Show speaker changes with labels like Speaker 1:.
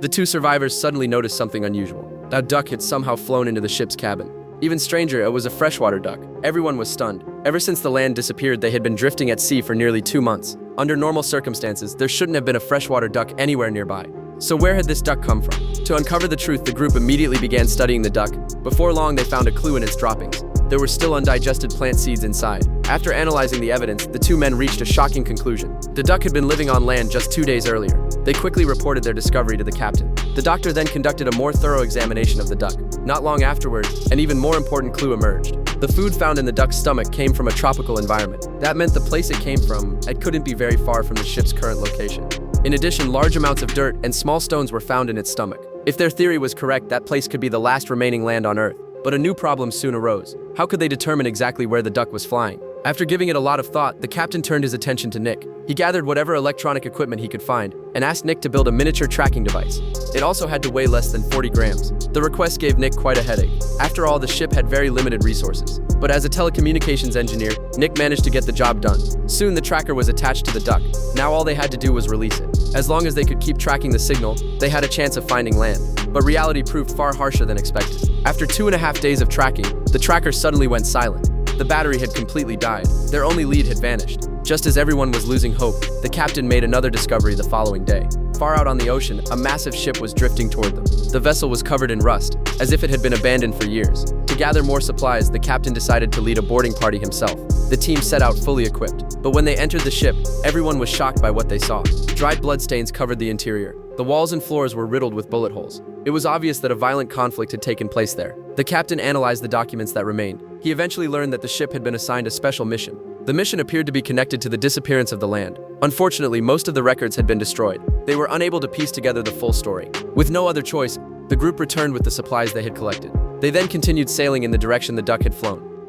Speaker 1: The two survivors suddenly noticed something unusual. That duck had somehow flown into the ship's cabin. Even stranger, it was a freshwater duck. Everyone was stunned. Ever since the land disappeared, they had been drifting at sea for nearly 2 months. Under normal circumstances, there shouldn't have been a freshwater duck anywhere nearby. So where had this duck come from? To uncover the truth, the group immediately began studying the duck. Before long, they found a clue in its droppings. There were still undigested plant seeds inside. After analyzing the evidence, the two men reached a shocking conclusion. The duck had been living on land just 2 days earlier. They quickly reported their discovery to the captain. The doctor then conducted a more thorough examination of the duck. Not long afterward, an even more important clue emerged. The food found in the duck's stomach came from a tropical environment. That meant the place it came from, it couldn't be very far from the ship's current location. In addition, large amounts of dirt and small stones were found in its stomach. If their theory was correct, that place could be the last remaining land on Earth. But a new problem soon arose. How could they determine exactly where the duck was flying? After giving it a lot of thought, the captain turned his attention to Nick. He gathered whatever electronic equipment he could find and asked Nick to build a miniature tracking device. It also had to weigh less than 40 grams. The request gave Nick quite a headache. After all, the ship had very limited resources. But as a telecommunications engineer, Nick managed to get the job done. Soon the tracker was attached to the duck. Now all they had to do was release it. As long as they could keep tracking the signal, they had a chance of finding land. But reality proved far harsher than expected. After 2.5 days of tracking, the tracker suddenly went silent. The battery had completely died. Their only lead had vanished. Just as everyone was losing hope, the captain made another discovery the following day. Far out on the ocean, a massive ship was drifting toward them. The vessel was covered in rust, as if it had been abandoned for years. To gather more supplies, the captain decided to lead a boarding party himself. The team set out fully equipped. But when they entered the ship, everyone was shocked by what they saw. Dried bloodstains covered the interior. The walls and floors were riddled with bullet holes. It was obvious that a violent conflict had taken place there. The captain analyzed the documents that remained. He eventually learned that the ship had been assigned a special mission. The mission appeared to be connected to the disappearance of the land. Unfortunately, most of the records had been destroyed. They were unable to piece together the full story. With no other choice, the group returned with the supplies they had collected. They then continued sailing in the direction the duck had flown.